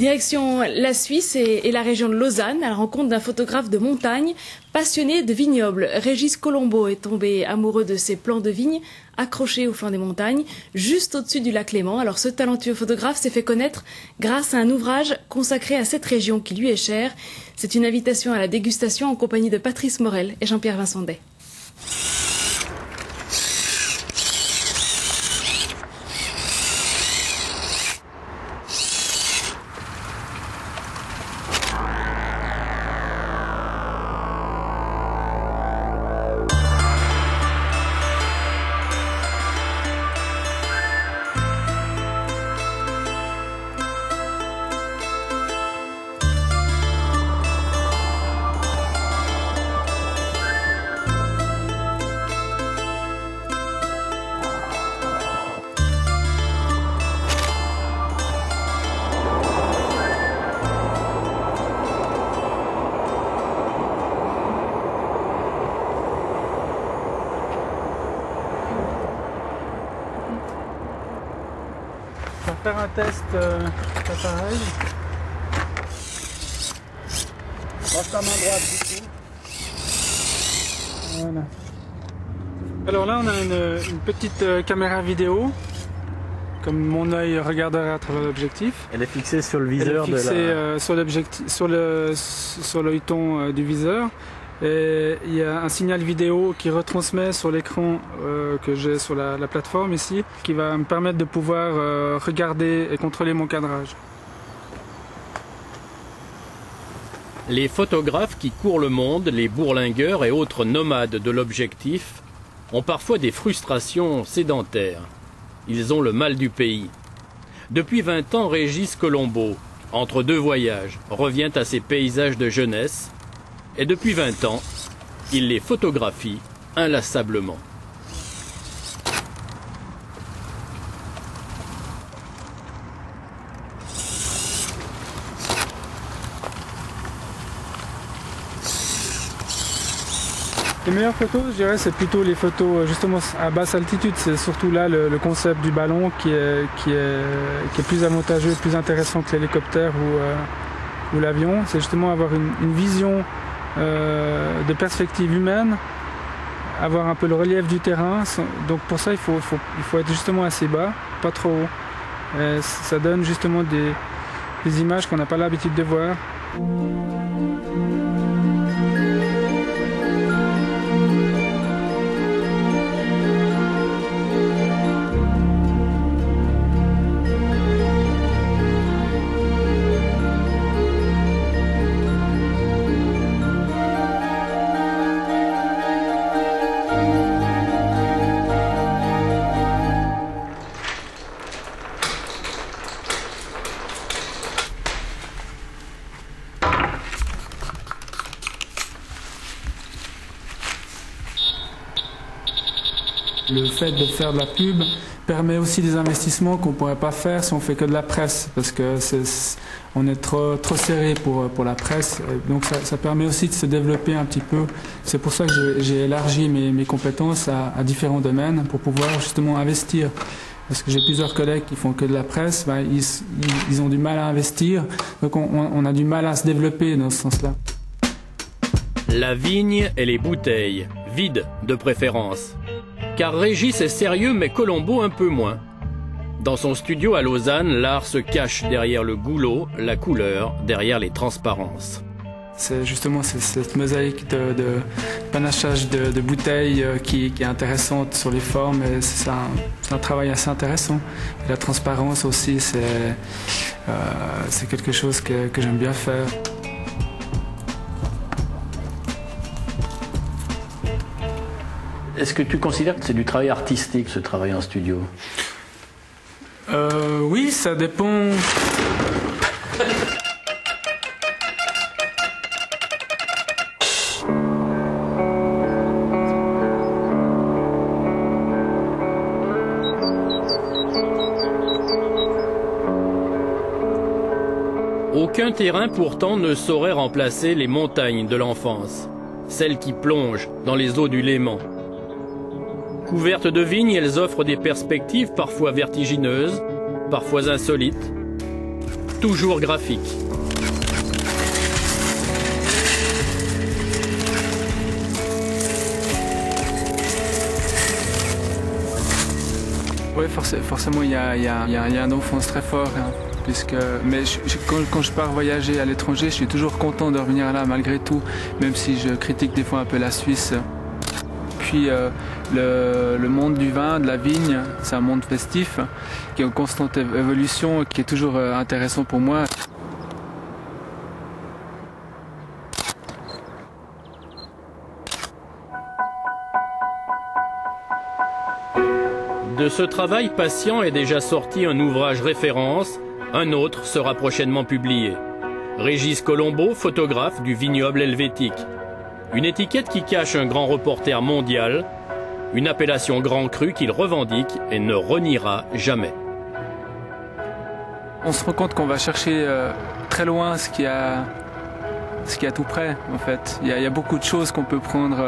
Direction la Suisse et la région de Lausanne, à la rencontre d'un photographe de montagne passionné de vignobles. Régis Colombo est tombé amoureux de ces plants de vignes accrochés au flanc des montagnes, juste au-dessus du lac Léman. Alors ce talentueux photographe s'est fait connaître grâce à un ouvrage consacré à cette région qui lui est chère. C'est une invitation à la dégustation en compagnie de Patrice Morel et Jean-Pierre Vincendet. On va faire un test d'appareil. Passe ta main droite du coup. Voilà. Alors là on a une petite caméra vidéo, comme mon œil regarderait à travers l'objectif. Elle est fixée sur le viseur Elle est fixée sur l'œilleton du viseur. Et il y a un signal vidéo qui retransmet sur l'écran que j'ai sur la plateforme ici, qui va me permettre de pouvoir regarder et contrôler mon cadrage. Les photographes qui courent le monde, les bourlingueurs et autres nomades de l'objectif, ont parfois des frustrations sédentaires. Ils ont le mal du pays. Depuis 20 ans, Régis Colombo, entre deux voyages, revient à ses paysages de jeunesse. Et depuis 20 ans, il les photographie inlassablement. Les meilleures photos, je dirais, c'est plutôt les photos justement à basse altitude. C'est surtout là le concept du ballon qui est plus avantageux, plus intéressant que l'hélicoptère ou l'avion. C'est justement avoir une vision de perspective humaine, avoir un peu le relief du terrain. Donc pour ça il faut être justement assez bas, pas trop haut. Et ça donne justement des images qu'on n'a pas l'habitude de voir. Le fait de faire de la pub permet aussi des investissements qu'on ne pourrait pas faire si on fait que de la presse, parce que on est trop serré pour la presse. Donc ça permet aussi de se développer un petit peu. C'est pour ça que j'ai élargi mes compétences à différents domaines pour pouvoir justement investir. Parce que j'ai plusieurs collègues qui font que de la presse, ils ont du mal à investir, donc on a du mal à se développer dans ce sens-là. La vigne et les bouteilles, vides de préférence. Car Régis est sérieux, mais Colombo un peu moins. Dans son studio à Lausanne, l'art se cache derrière le goulot, la couleur derrière les transparences. C'est justement cette mosaïque de panachage de bouteilles qui est intéressante sur les formes. C'est un travail assez intéressant. Et la transparence aussi, c'est quelque chose que j'aime bien faire. Est-ce que tu considères que c'est du travail artistique, ce travail en studio? Oui, ça dépend. Aucun terrain pourtant ne saurait remplacer les montagnes de l'enfance, celles qui plongent dans les eaux du Léman. Couvertes de vignes, elles offrent des perspectives parfois vertigineuses, parfois insolites. toujours graphique. Oui, forcément, il y a une enfance très fort. Hein, mais quand je pars voyager à l'étranger, je suis toujours content de revenir là malgré tout, même si je critique des fois un peu la Suisse. Puis le monde du vin, de la vigne, c'est un monde festif, qui est en constante évolution, qui est toujours intéressant pour moi. De ce travail patient est déjà sorti un ouvrage référence, un autre sera prochainement publié. Régis Colombo, photographe du vignoble helvétique. Une étiquette qui cache un grand reporter mondial, une appellation grand cru qu'il revendique et ne reniera jamais. On se rend compte qu'on va chercher très loin ce qu'il y a tout près, en fait. Il y a beaucoup de choses qu'on peut prendre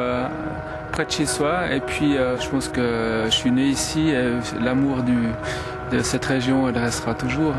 près de chez soi, et puis je pense que je suis né ici et l'amour de cette région elle restera toujours.